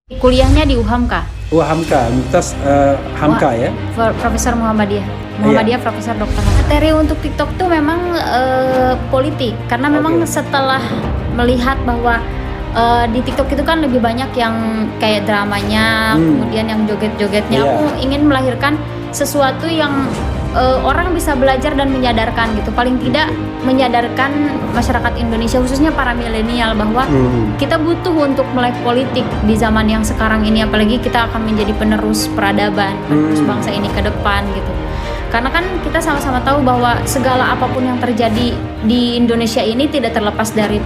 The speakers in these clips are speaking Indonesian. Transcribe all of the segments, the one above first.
Kuliahnya di UHAMKA. Hamka, Mumtaz Hamka ya? Profesor Muhammadiyah, Profesor Dokter. Materi untuk TikTok tuh memang politik, karena memang setelah melihat bahwa di TikTok itu kan lebih banyak yang kayak dramanya, kemudian yang joget-jogetnya. Aku ingin melahirkan sesuatu yang orang bisa belajar dan menyadarkan gitu. Paling tidak menyadarkan masyarakat Indonesia, khususnya para milenial, bahwa kita butuh untuk melek politik di zaman yang sekarang ini. Apalagi kita akan menjadi penerus peradaban, penerus bangsa ini ke depan gitu. Karena kan kita sama-sama tahu bahwa segala apapun yang terjadi di Indonesia ini tidak terlepas dari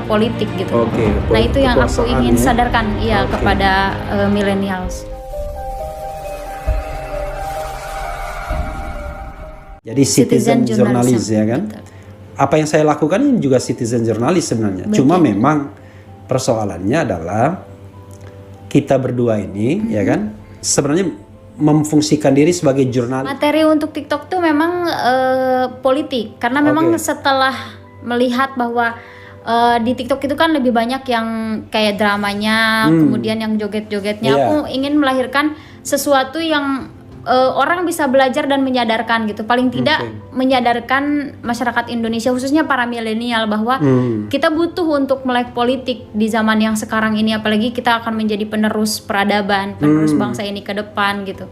politik gitu. Nah itu yang aku ingin sadarkan kepada millennials. Jadi citizen journalist ya kan? Betul. Apa yang saya lakukan ini juga citizen journalist sebenarnya. Cuma memang persoalannya adalah kita berdua ini ya kan sebenarnya memfungsikan diri sebagai jurnalis. Materi untuk TikTok tuh memang politik, karena memang setelah melihat bahwa di TikTok itu kan lebih banyak yang kayak dramanya, kemudian yang joget-jogetnya. Aku ingin melahirkan sesuatu yang orang bisa belajar dan menyadarkan gitu. Paling tidak menyadarkan masyarakat Indonesia, khususnya para milenial, bahwa kita butuh untuk melek politik di zaman yang sekarang ini. Apalagi kita akan menjadi penerus peradaban, penerus bangsa ini ke depan gitu.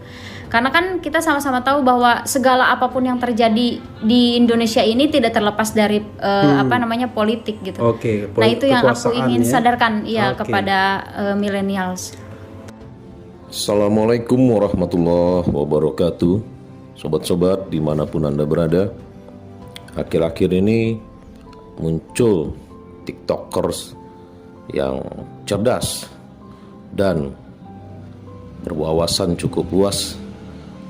Karena kan kita sama-sama tahu bahwa segala apapun yang terjadi di Indonesia ini tidak terlepas dari politik gitu. Nah itu yang aku ingin sadarkan kepada millennials. Assalamualaikum warahmatullahi wabarakatuh. Sobat-sobat dimanapun Anda berada, akhir-akhir ini muncul tiktokers yang cerdas dan berwawasan cukup luas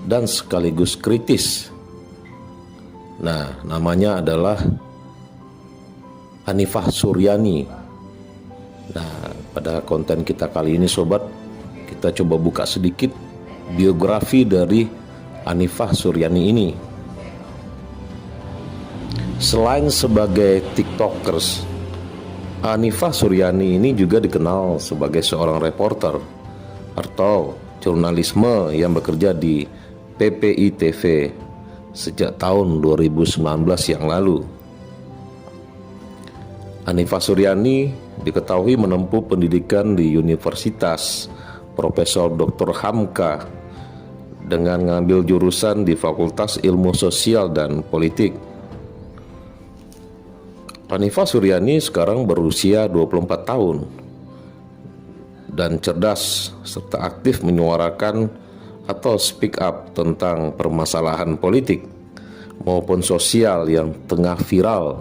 dan sekaligus kritis. Nah, namanya adalah Hanifah Suryani. Nah, pada konten kita kali ini sobat, kita coba buka sedikit biografi dari Hanifah Suryani ini. Selain sebagai tiktokers, Hanifah Suryani ini juga dikenal sebagai seorang reporter atau jurnalisme yang bekerja di PPI TV sejak tahun 2019 yang lalu. Hanifah Suryani diketahui menempuh pendidikan di Universitas Profesor Dr. Hamka dengan mengambil jurusan di Fakultas Ilmu Sosial dan Politik. Hanifah Suryani sekarang berusia 24 tahun dan cerdas serta aktif menyuarakan atau speak up tentang permasalahan politik maupun sosial yang tengah viral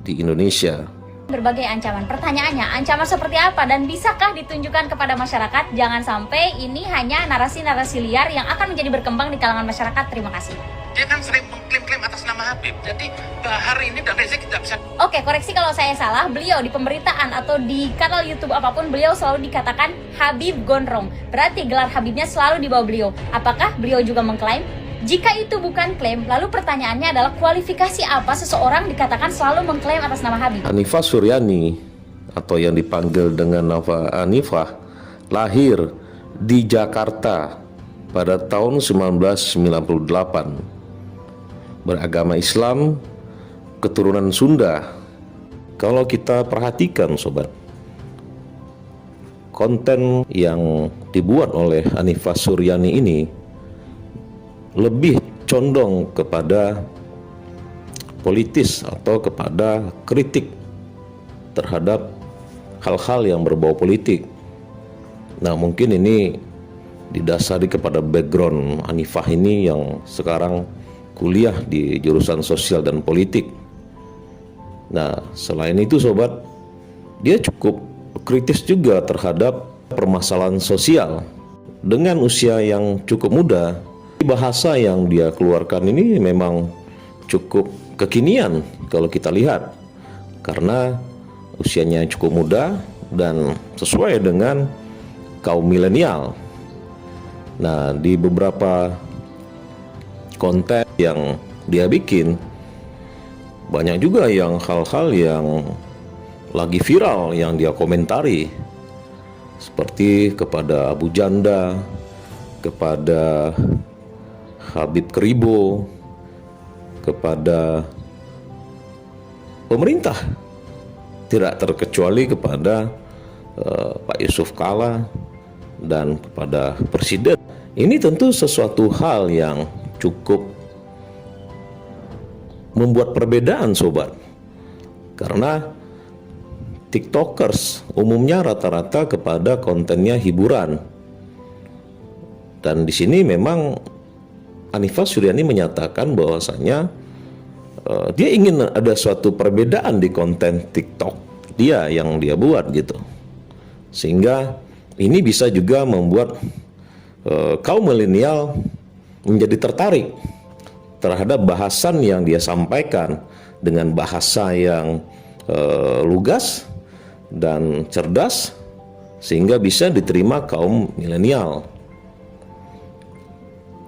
di Indonesia. Berbagai ancaman. Pertanyaannya, ancaman seperti apa dan bisakah ditunjukkan kepada masyarakat? Jangan sampai ini hanya narasi-narasi liar yang akan menjadi berkembang di kalangan masyarakat. Terima kasih. Dia kan sering mengklaim-klaim atas nama Habib. Jadi Bahar ini dan Rizik tidak bisa. Oke, koreksi kalau saya salah. Beliau di pemberitaan atau di kanal YouTube apapun, beliau selalu dikatakan Habib Gondrong. Berarti gelar Habibnya selalu di bawah beliau. Apakah beliau juga mengklaim? Jika itu bukan klaim, lalu pertanyaannya adalah kualifikasi apa seseorang dikatakan selalu mengklaim atas nama Habib? Hanifah Suryani atau yang dipanggil dengan nama Hanifah lahir di Jakarta pada tahun 1998. Beragama Islam, keturunan Sunda. Kalau kita perhatikan sobat, konten yang dibuat oleh Hanifah Suryani ini lebih condong kepada politis atau kepada kritik terhadap hal-hal yang berbau politik. Nah, mungkin ini didasari kepada background Hanifah ini yang sekarang kuliah di jurusan sosial dan politik. Nah, selain itu sobat, dia cukup kritis juga terhadap permasalahan sosial. Dengan usia yang cukup muda, bahasa yang dia keluarkan ini memang cukup kekinian kalau kita lihat, karena usianya cukup muda dan sesuai dengan kaum milenial. Nah, di beberapa konten yang dia bikin, banyak juga yang hal-hal yang lagi viral yang dia komentari. seperti kepada Abu Janda, kepada Habib Kribo, kepada pemerintah, tidak terkecuali kepada Pak Yusuf Kalla dan kepada Presiden. Ini tentu sesuatu hal yang cukup membuat perbedaan sobat, karena TikTokers umumnya rata-rata kepada kontennya hiburan. Dan di sini memang Hanifah Suryani menyatakan bahwasanya dia ingin ada suatu perbedaan di konten TikTok dia yang dia buat gitu. Sehingga ini bisa juga membuat kaum milenial menjadi tertarik terhadap bahasan yang dia sampaikan dengan bahasa yang lugas dan cerdas, sehingga bisa diterima kaum milenial.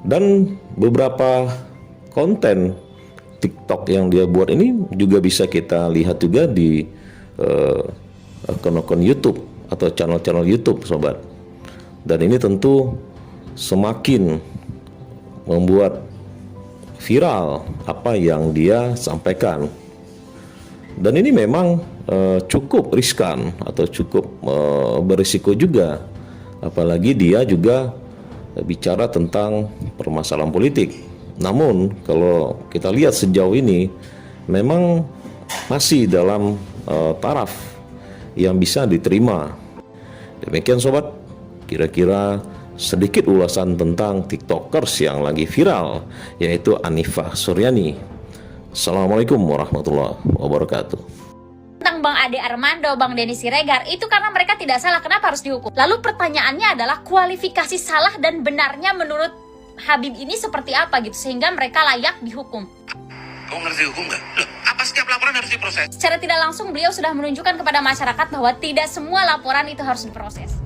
Dan beberapa konten TikTok yang dia buat ini juga bisa kita lihat juga di akun-akun YouTube atau channel-channel YouTube sobat. Dan ini tentu semakin membuat viral apa yang dia sampaikan. Dan ini memang cukup riskan atau cukup berisiko juga, apalagi dia juga bicara tentang permasalahan politik. Namun kalau kita lihat sejauh ini memang masih dalam taraf yang bisa diterima. Demikian sobat, kira-kira sedikit ulasan tentang TikTokers yang lagi viral, yaitu Hanifah Suryani. Assalamualaikum warahmatullahi wabarakatuh. Tentang Bang Ade Armando, Bang Denny Siregar, itu karena mereka tidak salah, kenapa harus dihukum? Lalu pertanyaannya adalah kualifikasi salah dan benarnya menurut Habib ini seperti apa gitu, sehingga mereka layak dihukum. Kamu ngerti hukum nggak? Loh, apa setiap laporan harus diproses? Secara tidak langsung beliau sudah menunjukkan kepada masyarakat bahwa tidak semua laporan itu harus diproses.